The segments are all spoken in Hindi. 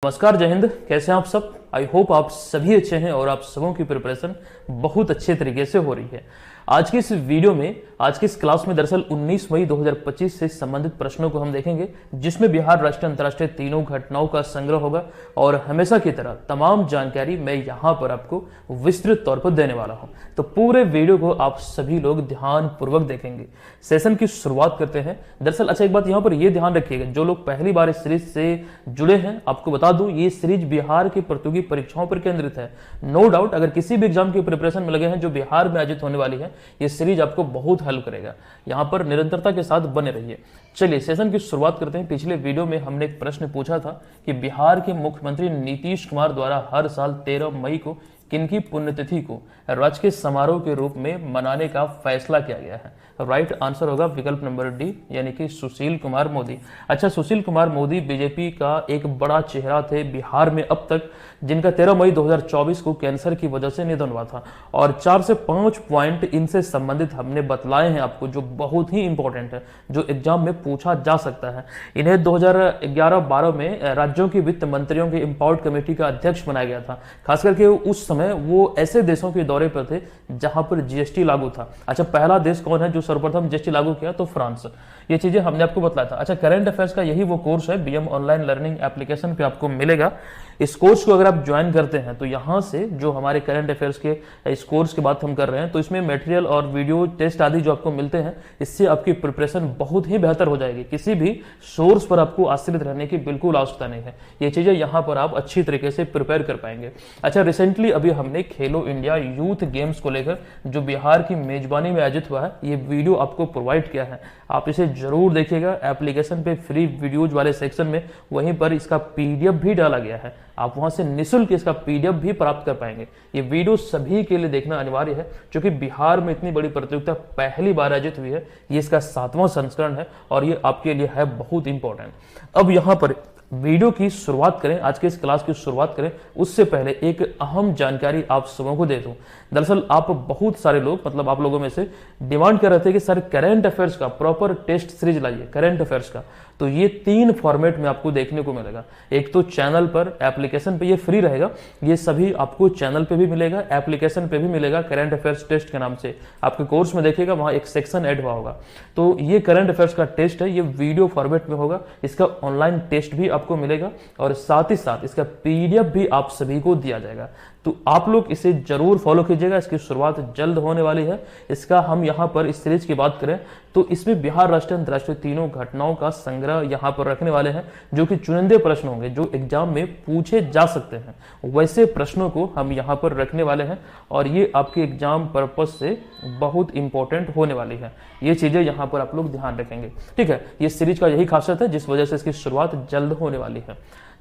नमस्कार, जय हिंद। कैसे हैं आप सब? आई होप आप सभी अच्छे हैं और आप सबों की प्रिपरेशन बहुत अच्छे तरीके से हो रही है। आज की इस वीडियो में, आज की इस क्लास में दरअसल 19 मई 2025 से संबंधित प्रश्नों को हम देखेंगे, जिसमें बिहार राष्ट्रीय अंतर्राष्ट्रीय तीनों घटनाओं का संग्रह होगा और हमेशा की तरह तमाम जानकारी मैं यहाँ पर आपको विस्तृत तौर पर देने वाला हूँ। तो पूरे वीडियो को आप सभी लोग ध्यान पूर्वक देखेंगे। सेशन की शुरुआत करते हैं। दरअसल एक बात यहाँ पर यह ध्यान रखिएगा, जो लोग पहली बार इस सीरीज से जुड़े हैं, आपको बता दूं ये सीरीज बिहार की प्रतियोगी परीक्षाओं पर केंद्रित है। नो डाउट, अगर किसी भी एग्जाम की प्रिपरेशन में लगे हैं जो बिहार में आयोजित होने वाली है, ये सीरीज आपको बहुत हेल्प करेगा। यहाँ पर निरंतरता के साथ बने रहिए। चलिए सेशन की शुरुआत करते हैं। पिछले वीडियो में हमने एक प्रश्न पूछा था कि बिहार के मुख्यमंत्री नीतीश कुमार द्वारा हर साल 13 मई को किनकी पुण्यतिथि को राजकीय समारोह के रूप में मनाने का फैसला किया गया है? राइट आंसर होगा विकल्प नंबर डी, यानी कि सुशील कुमार मोदी। अच्छा, सुशील कुमार मोदी बीजेपी का एक बड़ा चेहरा थे बिहार में अब तक, जिनका 13 मई 2024 को कैंसर की वजह से निधन हुआ था। और 4 से 5 पॉइंट इनसे संबंधित हमने बतलाए हैं आपको, जो बहुत ही इंपॉर्टेंट है, जो एग्जाम में पूछा जा सकता है। इन्हें 2011-12 में राज्यों की वित्त मंत्रियों के इम्पावर्ड कमेटी का अध्यक्ष बनाया गया था। खास करके उस समय वो ऐसे देशों के दौरे पर थे जहां पर जीएसटी लागू था। अच्छा, पहला देश कौन है जो सर्वप्रथम जीएसटी लागू किया? तो फ्रांस। ये चीजें हमने आपको बताया था। अच्छा, करंट अफेयर्स का यही वो कोर्स है, बीएम ऑनलाइन लर्निंग एप्लीकेशन पे आपको मिलेगा। इस कोर्स को अगर आप ज्वाइन करते हैं तो यहाँ से जो हमारे करंट अफेयर्स के इस कोर्स की बात हम कर रहे हैं, तो इसमें मटेरियल और वीडियो टेस्ट आदि जो आपको मिलते हैं, इससे आपकी प्रिपरेशन बहुत ही बेहतर हो जाएगी। किसी भी सोर्स पर आपको आश्रित रहने की बिल्कुल आवश्यकता नहीं है। ये चीजें यहाँ पर आप अच्छी तरीके से प्रिपेयर कर पाएंगे। अच्छा, रिसेंटली अभी हमने खेलो इंडिया यूथ गेम्स को लेकर जो बिहार की मेजबानी में आयोजित हुआ है, ये वीडियो आपको प्रोवाइड किया है। आप इसे जरूर देखिएगा। एप्लीकेशन पे फ्री वीडियोज वाले सेक्शन में वहीं पर इसका पीडीएफ भी डाला गया है। आप वहां से निःशुल्क इसका पीडीएफ भी प्राप्त कर पाएंगे। ये वीडियो सभी के लिए देखना अनिवार्य है, क्योंकि बिहार में इतनी बड़ी प्रतियोगिता पहली बार आयोजित हुई है। ये इसका 7वां संस्करण है और ये आपके लिए है बहुत इंपॉर्टेंट। अब यहाँ पर वीडियो की शुरुआत करें, आज के इस क्लास की शुरुआत करें, उससे पहले एक अहम जानकारी आप सबों को दे दूं। दरअसल आप बहुत सारे लोग, मतलब आप लोगों में से डिमांड कर रहे थे कि सर करंट अफेयर्स का प्रॉपर टेस्ट सीरीज लाइए, करंट अफेयर्स का। तो ये 3 फॉर्मेट में आपको देखने को मिलेगा। एक तो चैनल पर, एप्लीकेशन पे ये फ्री रहेगा, ये सभी आपको चैनल पे भी मिलेगा, एप्लीकेशन पे भी मिलेगा। करंट अफेयर्स टेस्ट के नाम से आपके कोर्स में देखिएगा, वहां एक सेक्शन ऐड हुआ होगा। तो ये करंट अफेयर्स का टेस्ट है, ये वीडियो फॉर्मेट में होगा। इसका ऑनलाइन टेस्ट भी आपको मिलेगा और साथ ही साथ इसका पीडीएफ भी आप सभी को दिया जाएगा। तो आप लोग इसे जरूर फॉलो कीजिएगा। इसकी शुरुआत जल्द होने वाली है। इसका हम यहाँ पर इस सीरीज की बात करें तो इसमें बिहार राष्ट्रीय अंतर्राष्ट्रीय तीनों घटनाओं का संग्रह यहाँ पर रखने वाले हैं, जो कि चुनिंदे प्रश्न होंगे जो एग्जाम में पूछे जा सकते हैं। वैसे प्रश्नों को हम यहाँ पर रखने वाले हैं और ये आपके एग्जाम पर्पज से बहुत इंपॉर्टेंट होने वाली है। ये चीजें यहाँ पर आप लोग ध्यान रखेंगे, ठीक है। ये सीरीज का यही खासियत है, जिस वजह से इसकी शुरुआत जल्द होने वाली है।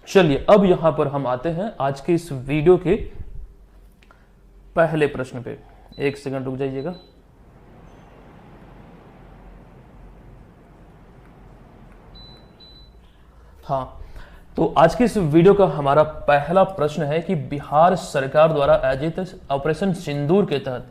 चलिए अब यहाँ पर हम आते हैं आज के इस वीडियो के पहले प्रश्न पे। एक सेकंड रुक जाइएगा। हाँ, तो आज के इस वीडियो का हमारा पहला प्रश्न है कि बिहार सरकार द्वारा आयोजित ऑपरेशन सिंदूर के तहत,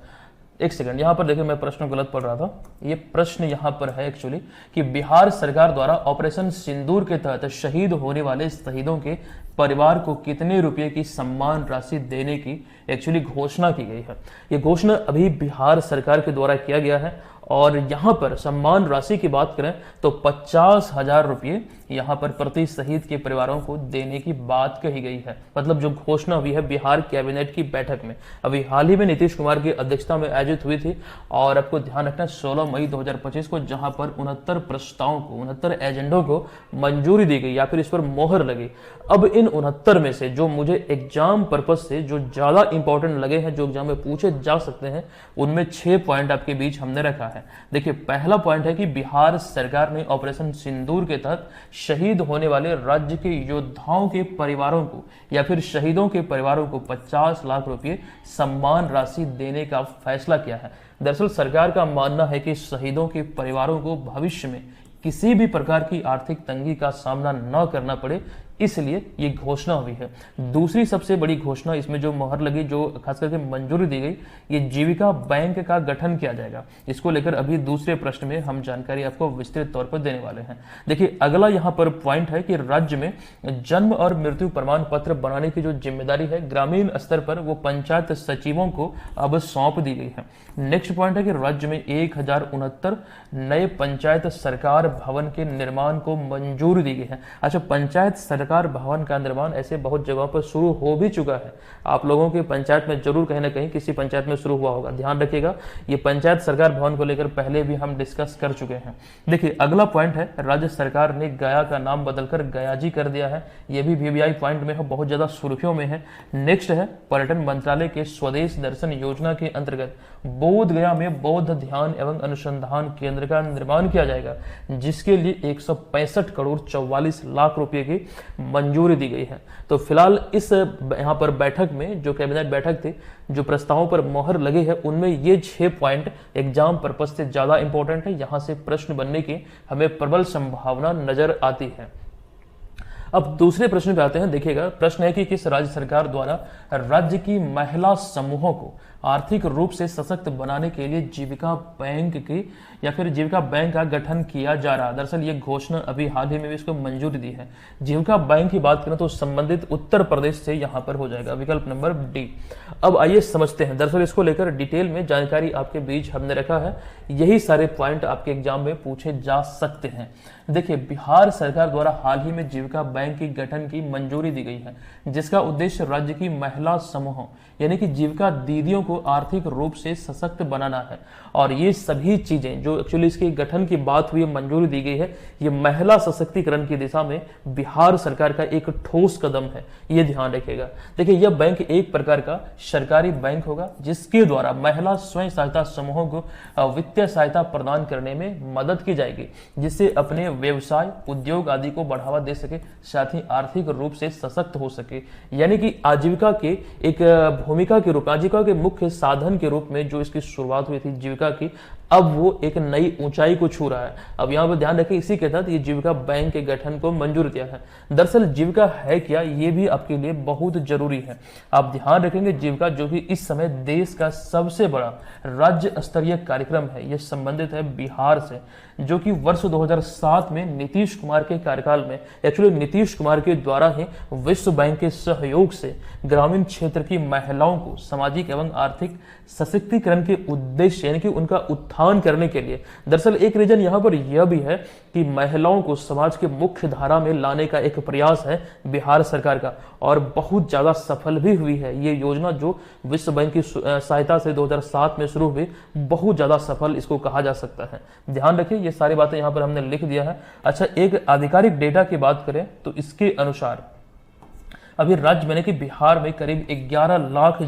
एक सेकंड, यहां पर देखिए मैं प्रश्न गलत पढ़ रहा था। ये प्रश्न यहां पर है एक्चुअली कि बिहार सरकार द्वारा ऑपरेशन सिंदूर के तहत शहीद होने वाले शहीदों के परिवार को कितने रुपए की सम्मान राशि देने की एक्चुअली घोषणा की गई है। ये घोषणा अभी बिहार सरकार के द्वारा किया गया है और यहाँ पर सम्मान राशि की बात करें तो 50,000 रुपये यहाँ पर प्रति शहीद के परिवारों को देने की बात कही गई है। मतलब जो घोषणा हुई है बिहार कैबिनेट की बैठक में, अभी हाल ही में नीतीश कुमार की अध्यक्षता में आयोजित हुई थी। और आपको ध्यान रखना 16 मई 2025 को, जहां पर 69 प्रस्तावों को, 69 एजेंडों को मंजूरी दी गई या फिर इस पर मोहर लगी। अब इन 69 में से जो मुझे एग्जाम पर्पज से जो ज्यादा इंपॉर्टेंट लगे हैं, जो एग्जाम में पूछे जा सकते हैं, उनमें 6 पॉइंट आपके बीच हमने रखा है। देखिए, पहला पॉइंट है कि बिहार सरकार ने ऑपरेशन सिंदूर के तहत शहीद होने वाले राज्य के योद्धाओं के परिवारों को या फिर शहीदों के परिवारों को 50 लाख रुपए सम्मान राशि देने का फैसला किया है। दरअसल सरकार का मानना है कि शहीदों के परिवारों को भविष्य में किसी भी प्रकार की आर्थिक तंगी का सामना न करना पड़े, इसलिए ये घोषणा हुई है। दूसरी सबसे बड़ी घोषणा इसमें जो मोहर लगी, जो खास करके मंजूरी दी गई, ये जीविका बैंक का गठन किया जाएगा। इसको लेकर अभी दूसरे प्रश्न में हम जानकारी आपको विस्तृत तौर पर देने वाले हैं। देखिए अगला यहाँ पर पॉइंट है कि राज्य में जन्म और मृत्यु प्रमाण पत्र बनाने की जो जिम्मेदारी है ग्रामीण स्तर पर, वो पंचायत सचिवों को अब सौंप दी गई है। नेक्स्ट पॉइंट है कि राज्य में 1069 नए पंचायत सरकार भवन के निर्माण को मंजूरी दी गई है। अच्छा, पंचायत सरकार भवन का निर्माण ऐसे बहुत जगहों पर शुरू हो भी चुका है। आप लोगों के पंचायत में जरूर कहीं ना कहीं किसी पंचायत में शुरू हुआ होगा, ध्यान रखिएगा। ये पंचायत सरकार भवन को लेकर पहले भी हम डिस्कस कर चुके हैं। देखिए अगला पॉइंट है, राज्य सरकार ने गया का नाम बदलकर गयाजी कर दिया है। यह भी वीवीआई पॉइंट में है, बहुत ज्यादा सुर्खियों में है। नेक्स्ट है, पर्यटन मंत्रालय के स्वदेश दर्शन योजना के अंतर्गत बोध गया में बौद्ध ध्यान एवं अनुसंधान केंद्र का निर्माण किया जाएगा, जिसके लिए 165 करोड़ 44 लाख रुपए की मंजूरी दी गई है। तो फिलहाल इस यहाँ पर बैठक में जो कैबिनेट बैठक थी, जो प्रस्तावों पर मोहर लगे हैं, उनमें ये 6 पॉइंट एग्जाम पर्पज से ज्यादा इंपॉर्टेंट है। यहां से प्रश्न बनने की हमें प्रबल संभावना नजर आती है। अब दूसरे प्रश्न पे आते हैं। देखिएगा प्रश्न है कि किस राज्य सरकार द्वारा राज्य की महिला समूहों को आर्थिक रूप से सशक्त बनाने के लिए जीविका बैंक की या फिर जीविका बैंक का गठन किया जा रहा है। दरअसल ये घोषणा अभी हाल ही में भी इसको मंजूरी दी है। जीविका बैंक की बात करें तो संबंधित उत्तर प्रदेश से यहां पर हो जाएगा, विकल्प नंबर डी। अब आइए समझते हैं, दरअसल इसको लेकर डिटेल में जानकारी आपके बीच हमने रखा है। यही सारे पॉइंट आपके एग्जाम में पूछे जा सकते हैं। देखिए बिहार सरकार द्वारा हाल ही में जीविका बैंक के गठन की मंजूरी दी गई है, जिसका उद्देश्य राज्य की महिला समूहों यानी कि जीविका दीदियों को आर्थिक रूप से सशक्त बनाना है। और ये सभी चीजें जो एक्चुअली इसके गठन की बात हुई, मंजूरी दी गई है, ये महिला सशक्तिकरण की दिशा में बिहार सरकार का एक ठोस कदम है, ये ध्यान रखिएगा। देखिए यह बैंक एक प्रकार का सरकारी बैंक होगा, जिसके द्वारा महिला स्वयं सहायता समूहों को वित्तीय सहायता प्रदान करने में मदद की जाएगी, जिससे अपने व्यवसाय उद्योग आदि को बढ़ावा दे सके, साथ ही आर्थिक रूप से सशक्त हो सके। यानी कि आजीविका के एक भूमिका के रूप, आजीविका के मुख्य साधन के रूप में जो इसकी शुरुआत हुई थी जीविका की, अब वो एक नई ऊंचाई को छू रहा है। अब यहाँ पर ध्यान रखें, इसी के तहत ये जीविका बैंक के गठन को मंजूर किया है। दरअसल जीविका है क्या, ये भी आपके लिए बहुत जरूरी है। आप ध्यान रखेंगे जीविका जो कि इस समय देश का सबसे बड़ा राज्य स्तरीय कार्यक्रम है, यह संबंधित है बिहार से, जो कि वर्ष 2007 में नीतीश कुमार के कार्यकाल में, एक्चुअली नीतीश कुमार के द्वारा ही विश्व बैंक के सहयोग से ग्रामीण क्षेत्र की महिलाओं को सामाजिक एवं आर्थिक सशक्तिकरण के उद्देश्य यानी कि उनका उत्थान करने के लिए, दरअसल एक रीजन यहाँ पर यह भी है कि महिलाओं को समाज के मुख्य धारा में लाने का एक प्रयास है बिहार सरकार का, और बहुत ज्यादा सफल भी हुई है। ये योजना जो विश्व बैंक की सहायता से 2007 में शुरू हुई, बहुत ज्यादा सफल इसको कहा जा सकता है। ध्यान रखिए ये सारी बातें यहाँ पर हमने लिख दिया है। अच्छा, एक आधिकारिक डेटा की बात करें तो इसके अनुसार अभी राज्य में कि बिहार में करीब 11 लाख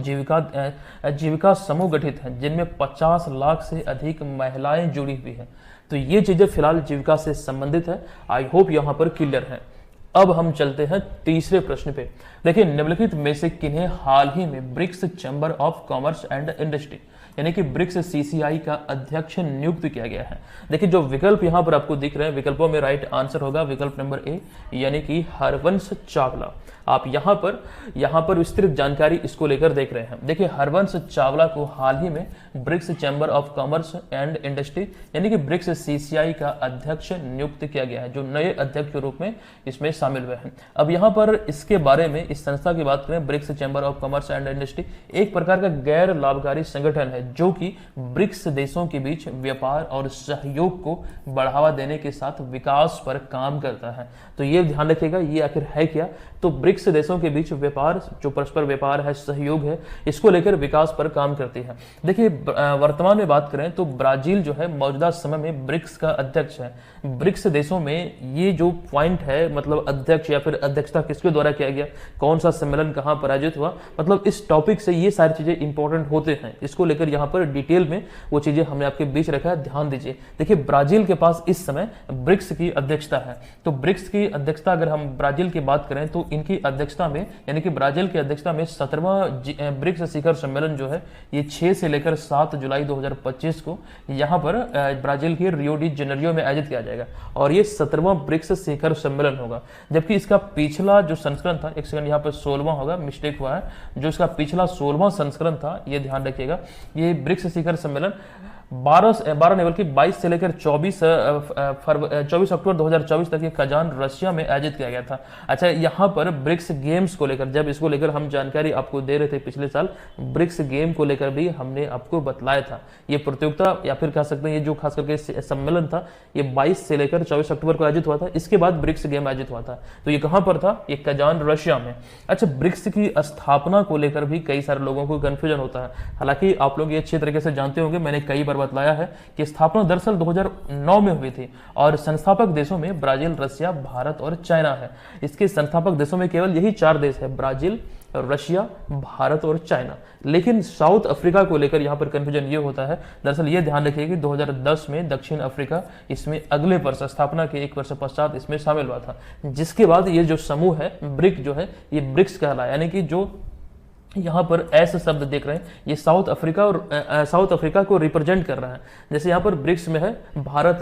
जीविका समूह गठित हैं, जिनमें 50 लाख से अधिक महिलाएं जुड़ी हुई हैं। तो ये चीजें फिलहाल जीविका से संबंधित है। आई होप यहाँ पर क्लियर है। अब हम चलते हैं तीसरे प्रश्न पे। देखिए निम्नलिखित में से किन्हें हाल ही में BRICS chamber of commerce and industry यानी कि ब्रिक्स सीसीआई का अध्यक्ष नियुक्त किया गया है। देखिए जो विकल्प यहां पर आपको दिख रहे हैं, विकल्पों में राइट आंसर होगा विकल्प नंबर ए यानी कि हरवंश चावला। आप यहां पर विस्तृत जानकारी इसको लेकर देख रहे हैं। देखिए हरवंश चावला को हाल ही में BRICS chamber of commerce and industry यानी कि ब्रिक्स सीसीआई का अध्यक्ष नियुक्त किया गया है, जो नए अध्यक्ष के रूप में इसमें शामिल हुए हैं। अब यहाँ पर इसके बारे में, इस संस्था की बात करें, BRICS chamber of commerce and industry एक प्रकार का गैर लाभकारी संगठन है, जो कि ब्रिक्स देशों के बीच व्यापार और सहयोग को बढ़ावा देने के साथ विकास पर काम करता है। तो ये ध्यान रखिएगा, ये आखिर है क्या। तो ब्रिक्स देशों के बीच व्यापार, जो परस्पर व्यापार है, सहयोग है, इसको लेकर विकास पर काम करती है। देखिए वर्तमान में बात करें तो ब्राजील जो है मौजूदा समय में ब्रिक्स का अध्यक्ष है। ब्रिक्स देशों में ये जो पॉइंट है, मतलब अध्यक्ष या फिर अध्यक्षता किसके द्वारा किया गया, कौन सा सम्मेलन कहां पर आयोजित हुआ, मतलब इस टॉपिक से ये सारी चीजें इंपॉर्टेंट होते हैं, इसको लेकर यहाँ पर डिटेल में वो चीजें हमने आपके बीच रखा है, ध्यान दीजिए। देखिए ब्राजील के पास इस समय ब्रिक्स की अध्यक्षता है। तो ब्रिक्स की अध्यक्षता अगर हम ब्राजील की बात करें तो इनकी अध्यक्षता में यानी कि ब्राजील की अध्यक्षता में 17वां ब्रिक्स शिखर सम्मेलन जो है ये 6 से लेकर 7 जुलाई 2025 को यहाँ पर ब्राजील के रियो डी जेनेरियो में आयोजित किया जाएगा और ये 17वां ब्रिक्स शिखर सम्मेलन होगा। जबकि इसका पिछला जो संस्करण था, एक सेकंड, यहाँ पर 16वां होगा, मिस्टेक हुआ है, जो इसका पिछला 16वां संस्करण था, ये ध्यान रखिएगा, ये ब्रिक्स शिखर सम्मेलन 12 नहीं बल्कि 22 से लेकर 24 अक्टूबर 2024 तक ये कजान रशिया में आयोजित किया गया था। अच्छा, यहाँ पर ब्रिक्स गेम्स को लेकर, जब इसको लेकर हम जानकारी आपको दे रहे थे पिछले साल, ब्रिक्स गेम को लेकर भी हमने आपको बतलाया था। ये प्रतियोगिता या फिर कह सकते हैं ये जो खास करके सम्मेलन था ये 22 से लेकर 24 अक्टूबर को आयोजित हुआ था। इसके बाद ब्रिक्स गेम आयोजित हुआ था। तो ये कहां पर था? ये कजान रशिया में। अच्छा, ब्रिक्स की स्थापना को लेकर भी कई सारे लोगों को कंफ्यूजन होता है। हालांकि आप लोग ये अच्छी तरीके से जानते होंगे, मैंने कई बार बतलाया है कि स्थापना दरअसल 2009 में हुई थी और संस्थापक देशों में ब्राजील, रशिया, भारत और चाइना है। इसके संस्थापक देशों में केवल यही 4 देश है, ब्राजील, रशिया, भारत और चाइना। लेकिन साउथ अफ्रीका को लेकर यहां पर कंफ्यूजन ये होता है। दरअसल ये ध्यान रखिए कि 2010 में दक्षिण अफ्रीका इसमें अगले वर्ष, स्थापना के 1 वर्ष पश्चात इसमें शामिल हुआ था, जिसके बाद ये जो समूह है ब्रिक जो है ये ब्रिक्स कहलाया। यानी कि जो यहाँ पर ऐसे शब्द देख रहे हैं ये साउथ अफ्रीका को रिप्रेजेंट कर रहा है। जैसे यहाँ पर ब्रिक्स में है भारत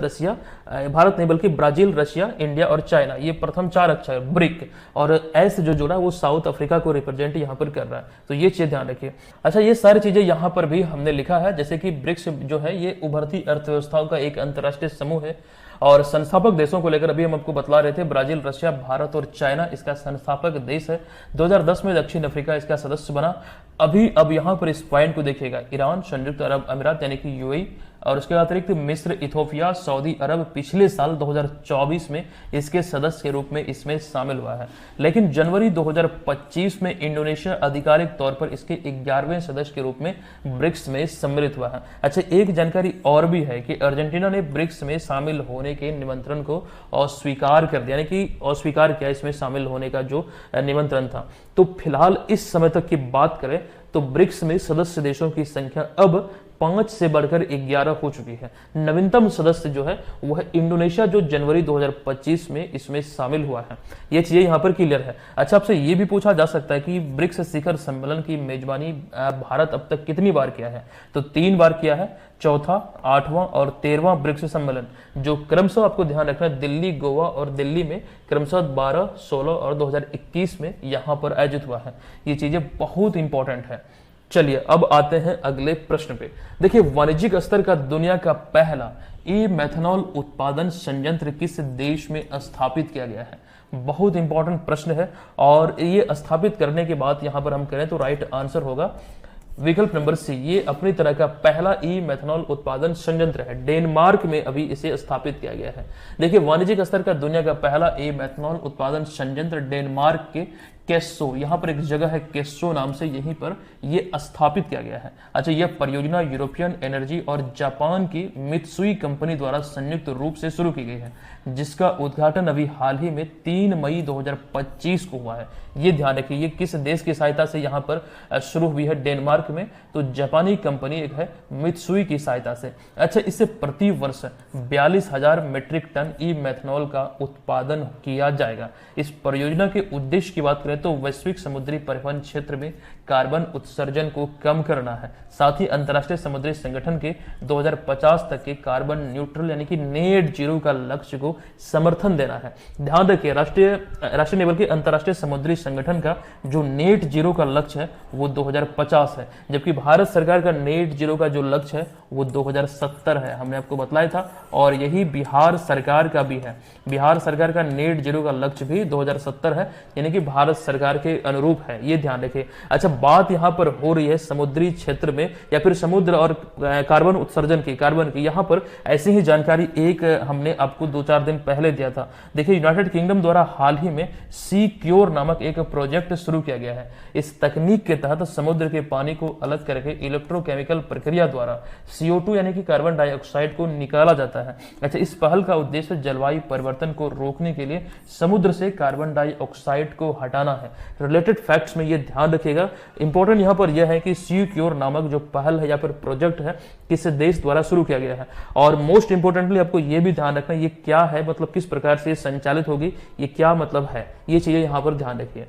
नहीं बल्कि ब्राजील, रशिया, इंडिया और चाइना, ये प्रथम 4 अक्षर ब्रिक, और ऐसे जो जोड़ा वो साउथ अफ्रीका को रिप्रेजेंट यहाँ पर कर रहा है। तो ये चीज ध्यान रखिए। अच्छा, ये सारी चीजें यहाँ पर भी हमने लिखा है, जैसे कि ब्रिक्स जो है ये उभरती अर्थव्यवस्थाओं का एक अंतर्राष्ट्रीय समूह है और संस्थापक देशों को लेकर अभी हम आपको बतला रहे थे, ब्राजील, रशिया, भारत और चाइना इसका संस्थापक देश है। 2010 में दक्षिण अफ्रीका इसका सदस्य बना। अब यहाँ पर इस पॉइंट को देखिएगा, ईरान, संयुक्त अरब अमीरात यानी कि यूएई और उसके अतिरिक्त मिस्र, इथोपिया, सऊदी अरब पिछले साल 2024 में इसके सदस्य के रूप में इसमें शामिल हुआ है। लेकिन जनवरी 2025 में इंडोनेशिया आधिकारिक तौर पर इसके 11वें सदस्य के रूप में ब्रिक्स में सम्मिलित हुआ है। अच्छा, एक जानकारी और भी है कि अर्जेंटीना ने ब्रिक्स में शामिल होने के निमंत्रण को अस्वीकार कर दिया, यानी कि अस्वीकार किया इसमें शामिल होने का जो निमंत्रण था। तो फिलहाल इस समय तक की बात करें तो ब्रिक्स में सदस्य देशों की संख्या अब 5 से बढ़कर 11 हो चुकी है। नवीनतम सदस्य जो है वह इंडोनेशिया, जो जनवरी 2025 में इसमें शामिल हुआ है। ये चीजें यहाँ पर क्लियर है। अच्छा, आपसे ये भी पूछा जा सकता है कि ब्रिक्स शिखर सम्मेलन की मेजबानी भारत अब तक कितनी बार किया है? तो 3 बार किया है, चौथा, 8वां और 13वां ब्रिक्स सम्मेलन, जो क्रमशः आपको ध्यान रखना, दिल्ली, गोवा और दिल्ली में क्रमशः 12, 16 और 2021 में यहाँ पर आयोजित हुआ है। ये चीजें बहुत इंपॉर्टेंट है। चलिए अब आते हैं अगले प्रश्न पे। देखिए, वाणिज्यिक स्तर का दुनिया का पहला ई मेथनॉल उत्पादन संयंत्र किस देश में स्थापित किया गया है? बहुत इंपॉर्टेंट प्रश्न है और ये स्थापित करने के बाद यहां पर हम करें तो राइट आंसर होगा विकल्प नंबर सी। ये अपनी तरह का पहला ई मेथनॉल उत्पादन संयंत्र है, डेनमार्क में अभी इसे स्थापित किया गया है। देखिए, वाणिज्यिक स्तर का दुनिया का पहला ई मेथनॉल उत्पादन संयंत्र डेनमार्क के केस्सो, यहाँ पर एक जगह है केस्सो नाम से, यहीं पर ये स्थापित किया गया है। अच्छा, यह परियोजना यूरोपियन एनर्जी और जापान की मित्सुई कंपनी द्वारा संयुक्त रूप से शुरू की गई है, जिसका उद्घाटन अभी हाल ही में 3 मई 2025 को हुआ है। ये ध्यान रखिए, ये किस देश की सहायता से यहाँ पर शुरू हुई है? डेनमार्क में। तो जापानी कंपनी एक है मित्सुई की सहायता से। अच्छा, इससे प्रति वर्ष 42,000 मीट्रिक टन ई मेथनॉल का उत्पादन किया जाएगा। इस परियोजना के उद्देश्य की बात करें तो वैश्विक समुद्री परिवहन क्षेत्र में कार्बन उत्सर्जन को कम करना है, साथ ही अंतर्राष्ट्रीय समुद्री संगठन के 2050 तक के कार्बन न्यूट्रल यानी कि नेट जीरो का लक्ष्य को समर्थन देना है। ध्यान रखिए, राष्ट्रीय नहीं बल्कि अंतर्राष्ट्रीय समुद्री संगठन का जो नेट जीरो का लक्ष्य है वो 2050 है, जबकि भारत सरकार का नेट जीरो का जो लक्ष्य है वो 2070 है, हमने आपको बतलाया था। और यही बिहार सरकार का भी है, बिहार सरकार का नेट जीरो का लक्ष्य भी 2070 है, यानी कि भारत सरकार के अनुरूप है, ये ध्यान रखिए। अच्छा, बात यहां पर हो रही है समुद्री क्षेत्र में या फिर समुद्र और कार्बन उत्सर्जन की, कार्बन की। यहां पर ऐसी ही जानकारी एक हमने आपको 2-4 दिन पहले दिया था। देखिए, यूनाइटेड किंगडम द्वारा हाल ही में सी क्योर नामक एक प्रोजेक्ट शुरू किया गया है। इस तकनीक के तहत समुद्र के पानी को अलग करके इलेक्ट्रोकेमिकल प्रक्रिया द्वारा CO2 यानी कि कार्बन डाइऑक्साइड को निकाला जाता है। अच्छा, इस पहल का उद्देश्य जलवायु परिवर्तन को रोकने के लिए समुद्र से कार्बन डाइऑक्साइड को हटाना है। रिलेटेड फैक्ट्स में ये ध्यान रखिएगा। इंपॉर्टेंट यहाँ पर यह है कि सिक्योर नामक जो पहल है या फिर प्रोजेक्ट है किस देश द्वारा शुरू किया गया है, और मोस्ट इंपोर्टेंटली आपको ये भी ध्यान रखना ये क्या है, मतलब किस प्रकार से ये संचालित होगी, ये क्या मतलब है, ये चीजें यहाँ पर ध्यान रखिए।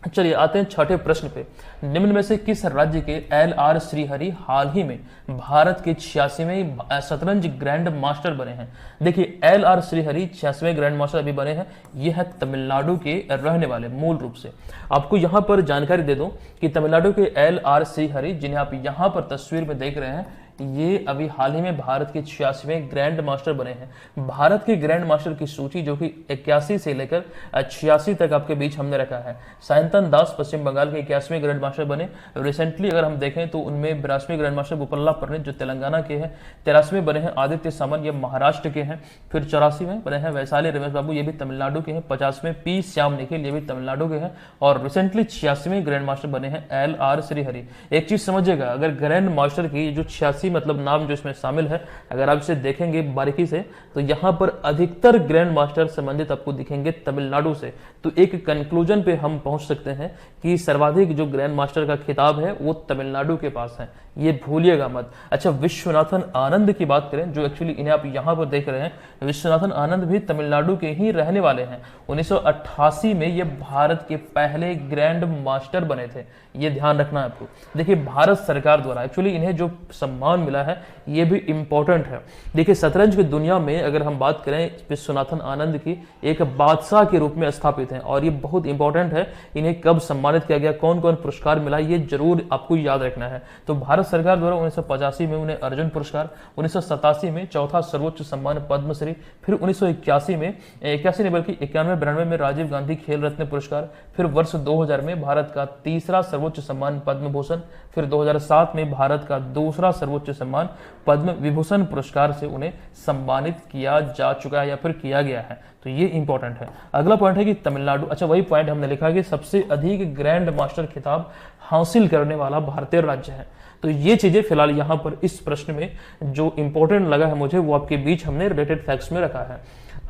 चलिए आते हैं छठे प्रश्न पे। निम्न में से किस राज्य के LR श्रीहरि हाल ही में भारत के 86वें शतरंज ग्रैंड मास्टर बने हैं? देखिए LR श्रीहरि 86वें ग्रैंड मास्टर अभी बने हैं, ये है तमिलनाडु के रहने वाले। मूल रूप से आपको यहाँ पर जानकारी दे दूं कि तमिलनाडु के LR श्रीहरि, जिन्हें आप यहाँ पर तस्वीर में देख रहे हैं, ये अभी हाल ही में भारत के 86वें ग्रैंड मास्टर बने हैं। भारत के ग्रैंड मास्टर की सूची जो कि 81 से लेकर 86 तक आपके बीच हमने रखा है। सायंतन दास पश्चिम बंगाल के 81वें ग्रैंड मास्टर बने। रिसेंटली अगर हम देखें तो उनमें 82वें ग्रैंड मास्टर गोपल्ला परनीत जो तेलंगाना के हैं, 83वें बने हैं आदित्य सामन, ये महाराष्ट्र के हैं। फिर 84वें बने हैं वैशाली रमेश बाबू, ये भी तमिलनाडु के हैं। 50वें पी श्याम निखिल, ये भी तमिलनाडु के हैं। और रिसेंटली 86वें ग्रैंड मास्टर बने हैं LR श्रीहरि। एक चीज समझिएगा, अगर ग्रैंड मास्टर की जो 86 मतलब नाम जो इसमें शामिल है, अगर आप इसे देखेंगे बारीकी से तो यहां पर अधिकतर ग्रैंड मास्टर संबंधित आपको दिखेंगे तमिलनाडु से। तो एक कंक्लूजन पे हम पहुंच सकते हैं कि सर्वाधिक जो ग्रैंड मास्टर का खिताब है वो तमिलनाडु के पास है, ये भूलिएगा मत। अच्छा, विश्वनाथन आनंद की बात करें, जो एक्चुअली इन्हें आप यहां पर देख रहे हैं, विश्वनाथन आनंद भी तमिलनाडु के ही रहने वाले हैं। 1988 में ये भारत के पहले ग्रैंड मास्टर बने थे, ये ध्यान रखना है आपको। देखिए भारत सरकार द्वारा एक्चुअली इन्हें जो सम्मान मिला है ये भी इंपॉर्टेंट है। देखिए शतरंज की दुनिया में अगर हम बात करें, विश्वनाथन आनंद की एक बादशाह के रूप में स्थापित हैं, और ये बहुत इंपॉर्टेंट है। इन्हें कब सम्मानित किया गया, कौन कौन पुरस्कार मिला, ये जरूर आपको याद रखना है। तो भारत सरकार द्वारा 1985 में उन्हें अर्जुन पुरस्कार, 1987 में चौथा सर्वोच्च सम्मान पद्मश्री, फिर 1981 में 81 नहीं बल्कि 91-92 में राजीव गांधी खेल रत्न पुरस्कार, फिर वर्ष 2000 में भारत का तीसरा सर्वोच्च सम्मान पद्म भूषण, फिर 2007 में भारत का दूसरा सर्वोच्च सम्मान पद्म विभूषण पुरस्कार से उन्हें सम्मानित किया जा चुका है या फिर किया गया है। तो ये इंपॉर्टेंट है। अगला पॉइंट है कि तमिलनाडु, अच्छा वही पॉइंट हमने लिखा कि सबसे अधिक ग्रैंड मास्टर खिताब हासिल करने वाला भारतीय राज्य है। तो ये चीजें फिलहाल यहाँ पर इस प्रश्न में जो इंपॉर्टेंट लगा है मुझे, वो आपके बीच हमने रिलेटेड फैक्ट्स में रखा है।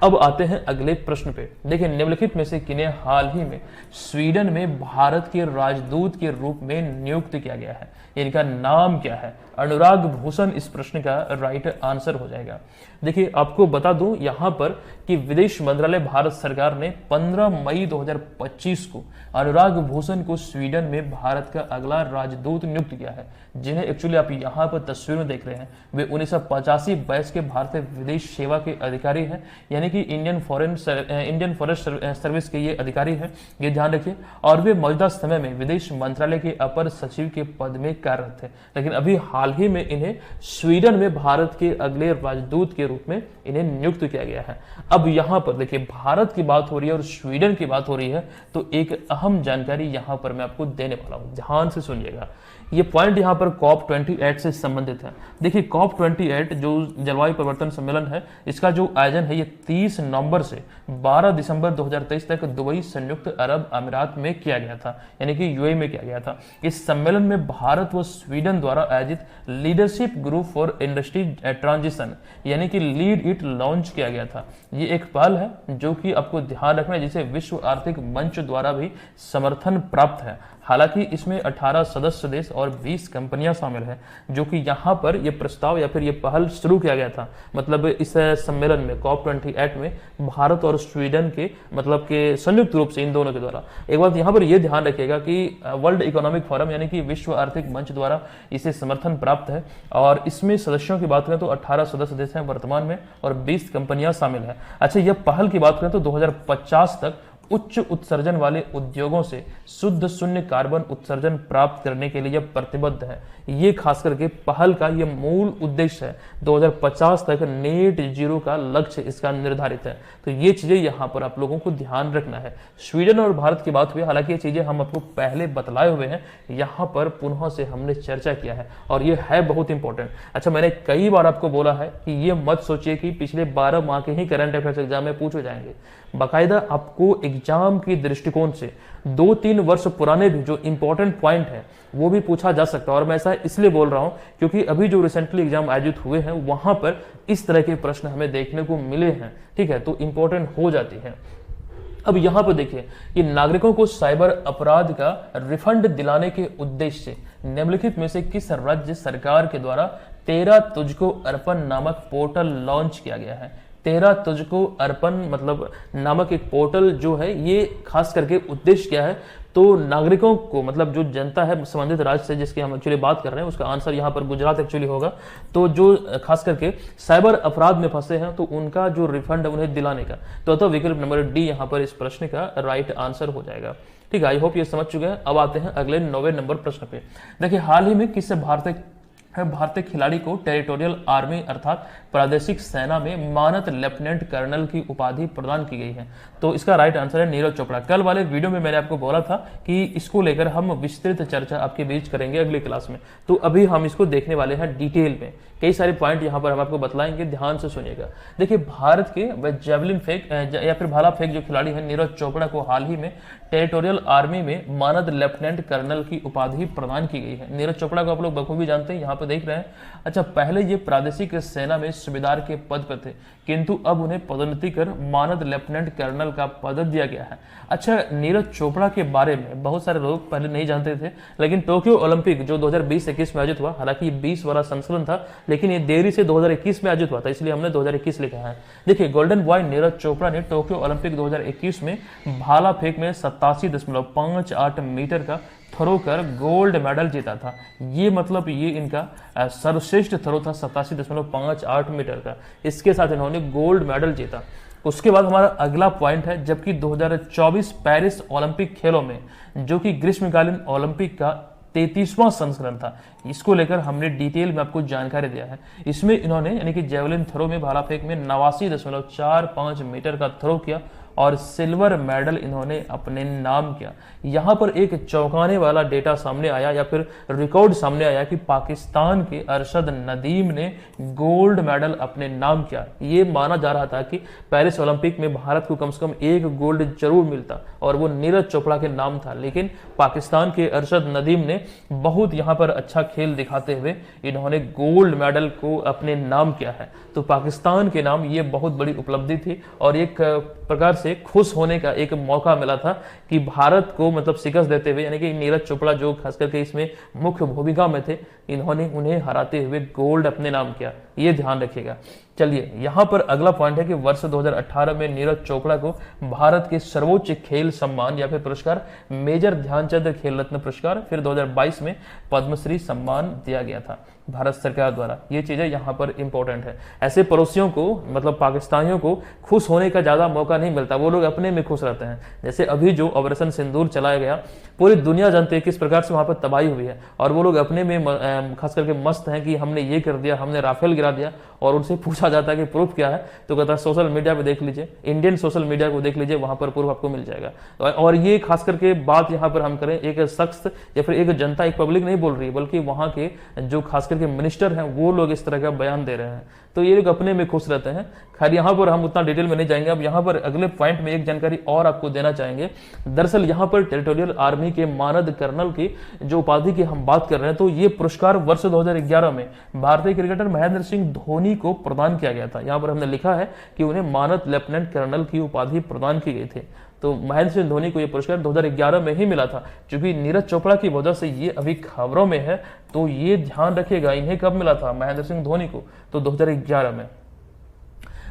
अब आते हैं अगले प्रश्न पे। देखिए निम्नलिखित में से किन्हें हाल ही में स्वीडन में भारत के राजदूत के रूप में नियुक्त किया गया है, इनका नाम क्या है? अनुराग भूषण इस प्रश्न का राइट आंसर हो जाएगा। देखिए आपको बता दूं यहां पर कि विदेश मंत्रालय भारत सरकार ने 15 मई 2025 को अनुराग भूषण को स्वीडन में भारत का अगला राजदूत नियुक्त किया है, जिन्हें एक्चुअली आप यहां पर तस्वीर में देख रहे हैं। वे 1985 बैच के भारतीय विदेश सेवा के अधिकारी हैं, यानी कि इंडियन फॉरेस्ट सर्विस के ये अधिकारी हैं, ये ध्यान रखिए। और वे मौजूदा समय में विदेश मंत्रालय के अपर सचिव के पद में कार्यरत थे, लेकिन अभी हाल ही में इन्हें स्वीडन में भारत के अगले राजदूत के रूप में इन्हें नियुक्त किया गया है। अब यहां पर देखिए भारत की बात हो रही है और स्वीडन की बात हो रही है, तो एक अहम जानकारी यहां पर मैं आपको देने वाला हूं, ध्यान से सुनिएगा। ये पॉइंट यहाँ पर COP28 से संबंधित है। देखिए COP28 जो जलवायु परिवर्तन सम्मेलन है, इसका जो आयोजन है ये 30 नवंबर से 12 दिसंबर 2023 तक दुबई संयुक्त अरब अमीरात में किया गया था, यानी कि यूएई में किया गया था। इस सम्मेलन में भारत व स्वीडन द्वारा आयोजित leadership group for industry transition यानी कि लीड इट लॉन्च किया गया था। ये एक पहल है जो कि आपको ध्यान रखना है, जिसे विश्व आर्थिक मंच द्वारा भी समर्थन प्राप्त है। हालांकि इसमें 18 सदस्य देश और 20 कंपनियां शामिल हैं, जो कि यहां पर यह प्रस्ताव या फिर यह पहल शुरू किया गया था। मतलब इस सम्मेलन में COP28 में भारत और स्वीडन के मतलब के संयुक्त रूप से इन दोनों के द्वारा। एक बात यहां पर यह ध्यान रखिएगा कि वर्ल्ड इकोनॉमिक फोरम यानी कि विश्व आर्थिक मंच द्वारा इसे समर्थन प्राप्त है, और इसमें सदस्यों की बात करें तो 18 सदस्य देश हैं वर्तमान में और 20 कंपनियां शामिल हैं। अच्छा, यह पहल की बात करें तो 2050 तक उच्च उत्सर्जन वाले उद्योगों से शुद्ध शून्य कार्बन उत्सर्जन प्राप्त करने के लिए प्रतिबद्ध है। ये खास करके पहल का ये मूल उद्देश्य है। 2050 तक नेट जीरो का लक्ष्य इसका निर्धारित है। तो ये चीजें यहाँ पर आप लोगों को ध्यान रखना है। स्वीडन और भारत की बात हुई, हालांकि ये चीजें हम आपको पहले बतलाए हुए हैं, यहाँ पर पुनः से हमने चर्चा किया है और ये है बहुत इंपॉर्टेंट। अच्छा, मैंने कई बार आपको बोला है कि ये मत सोचिए कि पिछले 12 माह के ही करंट अफेयर्स एग्जाम में पूछे जाएंगे। बाकायदा आपको एग्जाम की दृष्टिकोण से 2-3 वर्ष पुराने भी जो इंपॉर्टेंट पॉइंट है वो भी पूछा जा सकता है। और मैं ऐसा इसलिए बोल रहा हूं क्योंकि अभी जो रिसेंटली एग्जाम आयोजित हुए हैं वहां पर इस तरह के प्रश्न हमें देखने को मिले हैं। ठीक है, तो इंपॉर्टेंट हो जाती है। अब यहाँ पर देखिए कि नागरिकों को साइबर अपराध का रिफंड दिलाने के उद्देश्य से निम्नलिखित में से किस राज्य सरकार के द्वारा 13 तुझको अर्पण नामक पोर्टल लॉन्च किया गया है। 13 तुझको अर्पण मतलब नामक एक पोर्टल जो है, ये खास करके उद्देश्य क्या है, तो नागरिकों को मतलब जो जनता है संबंधित राज्य से जिसकी हम एक्चुअली बात कर रहे हैं, उसका आंसर यहाँ पर गुजरात एक्चुअली होगा। तो जो खास करके साइबर अपराध में फंसे हैं तो उनका जो रिफंड है उन्हें दिलाने का, तो विकल्प नंबर डी यहाँ पर इस प्रश्न का राइट आंसर हो जाएगा। ठीक है, आई होप ये समझ चुके हैं। अब आते हैं अगले 9वें नंबर प्रश्न पे। देखिए, हाल ही में किस भारतीय खिलाड़ी को टेरिटोरियल आर्मी अर्थात प्रादेशिक सेना में मानद लेफ्टिनेंट कर्नल की उपाधि प्रदान की गई है। तो इसका राइट आंसर है नीरज चोपड़ा। कल वाले वीडियो में मैंने आपको बोला था कि इसको लेकर हम विस्तृत चर्चा आपके बीच करेंगे अगली क्लास में, तो अभी हम इसको देखने वाले हैं डिटेल में। कई सारे पॉइंट यहाँ पर हम आपको बतलाएंगे, ध्यान से सुनिएगा। देखिए, भारत के जेवलिन फेंक या फिर भाला फेंक जो खिलाड़ी है नीरज चोपड़ा को हाल ही में टेरिटोरियल आर्मी में मानद लेफ्टिनेंट कर्नल की उपाधि प्रदान की गई है। नीरज चोपड़ा को आप लोग बखूबी जानते हैं, यहाँ पे देख रहे हैं। अच्छा, पहले ये प्रादेशिक सेना में सूबेदार के पद पर थे, किंतु अब उन्हें पदोन्नति कर मानद लेफ्टिनेंट कर्नल का पद दिया गया है। अच्छा, नीरज चोपड़ा के बारे में बहुत सारे लोग पहले नहीं जानते थे, लेकिन टोक्यो ओलंपिक जो 2020-21 में आयोजित हुआ, हालांकि 20 वाला संस्करण था, लेकिन ये देरी से 2021 में आयोजित हुआ था, इसलिए हमने 2021 लिखा है। देखिए, गोल्डन बॉय नीरज चोपड़ा ने टोक्यो ओलंपिक 2021 में भाला फेंक में 87.58 मीटर का थ्रो कर गोल्ड मेडल जीता था। ये मतलब ये इनका सर्वश्रेष्ठ थ्रो था 87.58 मीटर का, इसके साथ इन्होंने गोल्ड मेडल जीता। उसके बाद हमारा अगला पॉइंट है, जबकि 2024 पेरिस ओलंपिक खेलों में, जो कि ग्रीष्मकालीन ओलंपिक का 33वां संस्करण था, इसको लेकर हमने डिटेल में आपको जानकारी दिया है। इसमें इन्होंने यानी कि जेवलिन थ्रो में भाला फेंक में 89.45 मीटर का थ्रो किया और सिल्वर मेडल इन्होंने अपने नाम किया। यहाँ पर एक चौंकाने वाला डेटा सामने आया या फिर रिकॉर्ड सामने आया कि पाकिस्तान के अरशद नदीम ने गोल्ड मेडल अपने नाम किया। ये माना जा रहा था कि पेरिस ओलंपिक में भारत को कम से कम एक गोल्ड जरूर मिलता और वो नीरज चोपड़ा के नाम था, लेकिन पाकिस्तान के अरशद नदीम ने बहुत यहाँ पर अच्छा खेल दिखाते हुए इन्होंने गोल्ड मेडल को अपने नाम किया है। तो पाकिस्तान के नाम ये बहुत बड़ी उपलब्धि थी और एक प्रकार से खुश होने का एक मौका मिला था कि भारत को मतलब शिकस्त देते हुए, यानी कि नीरज चोपड़ा जो खास करके इसमें मुख्य भूमिका में थे, इन्होंने उन्हें हराते हुए गोल्ड अपने नाम किया। ये ध्यान रखिएगा। चलिए, यहाँ पर अगला पॉइंट है कि वर्ष 2018 में नीरज चोपड़ा को भारत के सर्वोच्च खेल सम्मान या फिर पुरस्कार मेजर ध्यानचंद खेल रत्न पुरस्कार, फिर 2022 में पद्मश्री सम्मान दिया गया था भारत सरकार द्वारा। ये चीजें यहाँ पर इंपॉर्टेंट है। ऐसे पड़ोसियों को मतलब पाकिस्तानियों को खुश होने का ज्यादा मौका नहीं मिलता, वो लोग अपने में खुश रहते हैं। जैसे अभी जो ऑपरेशन सिंदूर चलाया गया, पूरी दुनिया जानती है किस प्रकार से वहां पर तबाही हुई है, और वो लोग अपने में खास करके मस्त हैं कि हमने ये कर दिया, हमने राफेल गिरा दिया, और उनसे पूछा जाता है कि प्रूफ क्या है, तो कहता है सोशल मीडिया पे देख लीजिए, इंडियन सोशल मीडिया को देख लीजिए, वहां पर प्रूफ आपको मिल जाएगा। और ये खास करके बात यहाँ पर हम करें, एक शख्स या फिर एक जनता, एक पब्लिक नहीं बोल रही है, बल्कि वहां के जो खास करके मिनिस्टर हैं वो लोग इस तरह का बयान दे रहे हैं, तो ये लोग अपने में खुश रहते हैं। खैर, यहाँ पर हम उतना डिटेल में नहीं जाएंगे। अब यहाँ पर अगले पॉइंट में एक जानकारी और आपको देना चाहेंगे। दरअसल यहाँ पर टेरिटोरियल आर्मी के मानद कर्नल की जो उपाधि की हम बात कर रहे हैं, तो ये पुरस्कार वर्ष 2011 में भारतीय क्रिकेटर महेंद्र सिंह धोनी को प्रदान किया गया था। यहाँ पर हमने लिखा है कि उन्हें मानद लेफ्टिनेंट कर्नल की उपाधि प्रदान की गई थी। तो महेंद्र सिंह धोनी को यह पुरस्कार 2011 में ही मिला था। क्योंकि नीरज चोपड़ा की वजह से ये अभी खबरों में है, तो ये ध्यान रखिएगा, इन्हें कब मिला था महेंद्र सिंह धोनी को, तो 2011 में।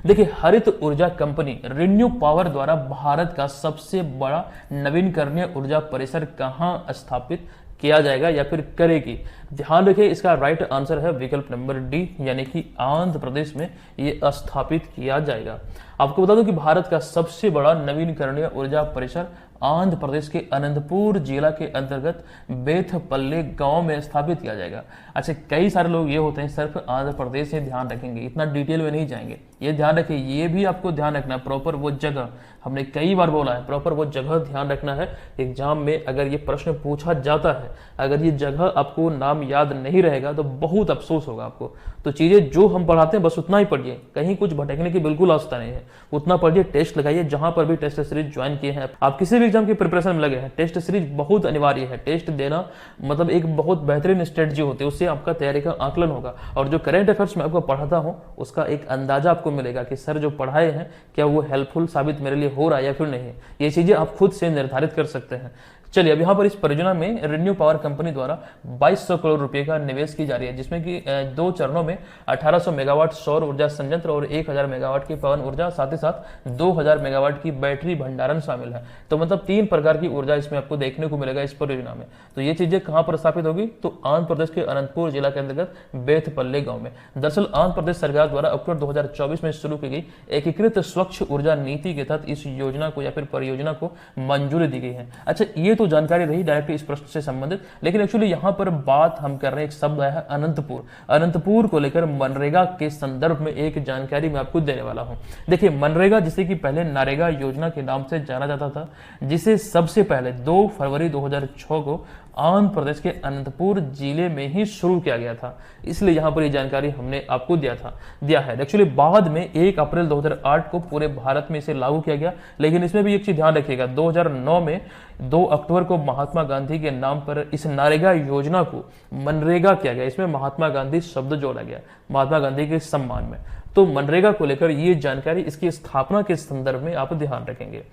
देखिए, हरित ऊर्जा कंपनी रिन्यू पावर द्वारा भारत का सबसे बड़ा नवीनकरणीय ऊर्जा परिसर कहां स्थापित किया जाएगा या फिर करेगी? ध्यान रखिए, इसका राइट आंसर है विकल्प नंबर डी, यानी कि आंध्र प्रदेश में ये स्थापित किया जाएगा। आपको बता दूं कि भारत का सबसे बड़ा नवीनकरणीय ऊर्जा परिसर आंध्र प्रदेश के अनंतपुर जिला के अंतर्गत बेथपल्ले गांव में स्थापित किया जाएगा। अच्छा, कई सारे लोग ये होते हैं सिर्फ आंध्र प्रदेश से ध्यान रखेंगे, इतना डिटेल में नहीं जाएंगे। ये ध्यान रखिए, ये भी आपको ध्यान रखना है, प्रॉपर वो जगह, हमने कई बार बोला है, प्रॉपर वो जगह ध्यान रखना है। एग्जाम में अगर ये प्रश्न पूछा जाता है, अगर ये जगह आपको नाम याद नहीं रहेगा तो बहुत अफसोस होगा आपको। तो चीजें जो हम पढ़ाते हैं बस उतना ही पढ़िए, कहीं कुछ भटकने की बिल्कुल आवश्यकता नहीं है, उतना पढ़िए। टेस्ट लगाइए, जहां पर भी टेस्ट सीरीज ज्वाइन किए हैं आप, किसी भी एग्जाम की प्रिपरेशन में लगे हैं, टेस्ट सीरीज बहुत अनिवार्य है। टेस्ट देना मतलब एक बहुत बेहतरीन स्ट्रेटजी होती है, उससे आपका तैयारी का आकलन होगा। और जो करंट अफेयर्स में आपको पढ़ाता हूं उसका एक अंदाजा आपको मिलेगा कि सर जो पढ़ाए हैं क्या वो हेल्पफुल साबित मेरे लिए हो रहा है या फिर नहीं। ये चीजें आप खुद से निर्धारित कर सकते हैं। चलिए, अब यहाँ पर इस परियोजना में रेन्यू पावर कंपनी द्वारा 2200 करोड़ रुपए का निवेश की जा रही है, जिसमें कि 2 चरणों में 1800 मेगावाट सौर ऊर्जा संयंत्र और 1000 मेगावाट की पवन ऊर्जा, साथ ही साथ 2000 मेगावाट की बैटरी भंडारण शामिल है। तो मतलब 3 प्रकार की ऊर्जा इसमें आपको देखने को मिलेगा इस परियोजना में। तो ये चीजें कहां पर स्थापित होगी, तो आंध्र प्रदेश के अनंतपुर जिला के अंतर्गत बेथपल्ले गांव में। दरअसल आंध्र प्रदेश सरकार द्वारा अक्टूबर 2024 में शुरू की गई एकीकृत स्वच्छ ऊर्जा नीति के तहत इस योजना को या फिर परियोजना को मंजूरी दी गई है। अच्छा, ये तो जानकारी रही डायरेक्टली इस प्रश्न से संबंधित, लेकिन एक्चुअली यहां पर बात हम कर रहे हैं, एक शब्द आया है अनंतपुर। अनंतपुर को लेकर मनरेगा के संदर्भ में एक जानकारी मैं आपको देने वाला हूं। देखिए, मनरेगा जिसे कि पहले नरेगा योजना के नाम से जाना जाता था, जिसे सबसे पहले 2 फरवरी 2006 को आंध्र प्रदेश के अनंतपुर जिले में ही शुरू किया गया था, इसलिए यहां पर ये जानकारी हमने आपको दिया है। एक्चुअली बाद में 1 अप्रैल 2008 को पूरे भारत में इसे लागू किया गया, लेकिन इसमें भी एक चीज ध्यान रखिएगा, 2009 में 2 अक्टूबर को महात्मा गांधी के नाम पर इस नरेगा योजना को मनरेगा किया गया। इसमें महात्मा गांधी शब्द जोड़ा गया महात्मा गांधी के सम्मान में। तो मनरेगा को लेकर ये जानकारी, इसकी स्थापना के संदर्भ में आप ध्यान रखेंगे।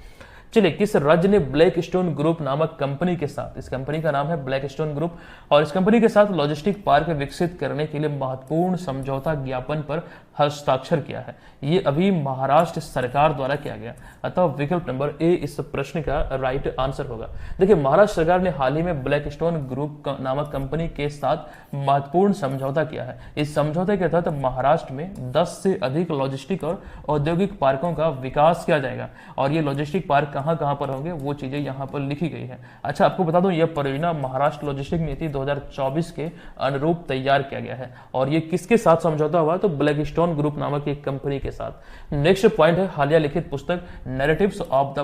चलिए, किस राज्य ने ब्लैक स्टोन ग्रुप नामक कंपनी के साथ, इस कंपनी का नाम है ब्लैक स्टोन ग्रुप, और इस कंपनी के साथ लॉजिस्टिक पार्क विकसित करने के लिए महत्वपूर्ण समझौता ज्ञापन पर हस्ताक्षर किया है? ये अभी महाराष्ट्र सरकार द्वारा किया गया, अतः विकल्प नंबर ए इस प्रश्न का राइट आंसर होगा। देखिए, महाराष्ट्र सरकार ने हाल ही में ब्लैक स्टोन ग्रुप नामक कंपनी के साथ महत्वपूर्ण समझौता किया है। इस समझौते के तहत महाराष्ट्र में 10 से अधिक लॉजिस्टिक और औद्योगिक पार्कों का विकास किया जाएगा, और ये लॉजिस्टिक पार्क कहां पर होंगे वो चीजें यहां पर लिखी गई है। अच्छा, आपको बता दूं, यह परियोजना महाराष्ट्र लॉजिस्टिक नीति 2024 के अनुरूप तैयार किया गया है, और ये किसके साथ समझौता हुआ, तो ब्लैक स्टोन ग्रुप नामक एक कंपनी के साथ। नेक्स्ट पॉइंट है, हालिया लिखित पुस्तक नैरेटिव्स ऑफ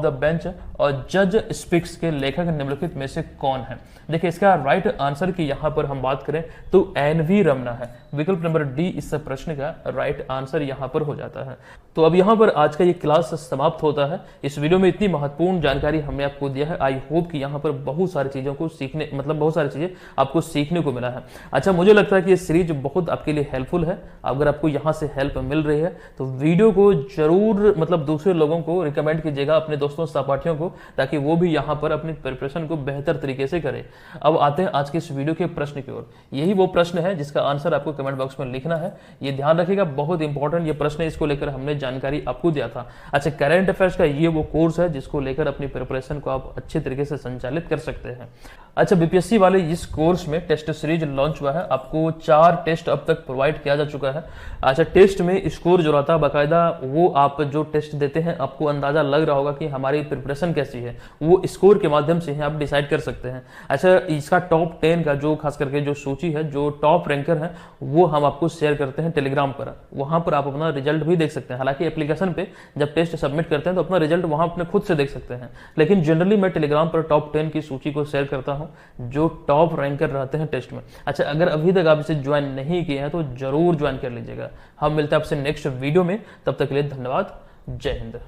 द बेंच और जज स्पीक्स के लेखक निम्नलिखित में से कौन है? देखिए, इसका राइट आंसर की यहां पर हम बात करें तो एन.वी. रमना है। विकल्प नंबर डी इस प्रश्न का राइट आंसर यहां पर हो जाता है। तो अब यहां पर आज का ये क्लास समाप्त होता है। इस वीडियो में इतनी महत्वपूर्ण जानकारी हमने आपको दिया है। आई होप कि यहां पर बहुत सारी चीजों को सीखने, मतलब बहुत सारी चीजें आपको सीखने को मिला है। अच्छा, मुझे लगता है कि ये सीरीज बहुत आपके लिए हेल्पफुल है। अगर आपको यहां से हेल्प मिल रही है तो वीडियो को जरूर मतलब दूसरे लोगों को रिकमेंड कीजिएगा, अपने दोस्तों सहपाठियों को, ताकि वो भी यहां पर अपनी प्रिपरेशन को बेहतर तरीके से करें। अब आते हैं आज के इस वीडियो के प्रश्न की ओर। यही वो प्रश्न है जिसका आंसर आपको कमेंट बॉक्स में लिखना है। ये ध्यान रखिएगा, बहुत इंपॉर्टेंट ये प्रश्न है, इसको लेकर हमने जानकारी आपको दिया था। अच्छा, करंट अफेयर्स का ये वो कोर्स है जिसको लेकर अपनी प्रिपरेशन को आप अच्छे तरीके से संचालित कर सकते हैं। अच्छा, बीपीएससी वाले इस कोर्स में टेस्ट सीरीज लॉन्च हुआ है। आपको 4 टेस्ट अब तक प्रोवाइड किया जा चुका है। अच्छा, टेस्ट में स्कोर जो रहता है बाकायदा, वो आप जो टेस्ट देते हैं आपको अंदाजा लग रहा होगा कि हमारी प्रिपरेशन कैसी है, वो स्कोर के माध्यम से ही आप डिसाइड कर सकते हैं। अच्छा, इसका टॉप 10 का जो खास करके जो सूची है, जो टॉप रैंकर है, वो हम आपको शेयर करते हैं टेलीग्राम पर। वहां पर आप अपना रिजल्ट भी देख सकते हैं। हालांकि एप्लीकेशन पे जब टेस्ट सबमिट करते हैं तो अपना रिजल्ट वहां अपने खुद से देख सकते हैं, लेकिन जनरली मैं टेलीग्राम पर टॉप 10 की सूची को शेयर करता हूं जो टॉप रैंकर रहते हैं टेस्ट में। अच्छा, अगर अभी तक आप इसे ज्वाइन नहीं किए हैं तो जरूर ज्वाइन कर लीजिएगा। हम मिलते हैं आपसे नेक्स्ट वीडियो में, तब तक के लिए धन्यवाद। जय हिंद।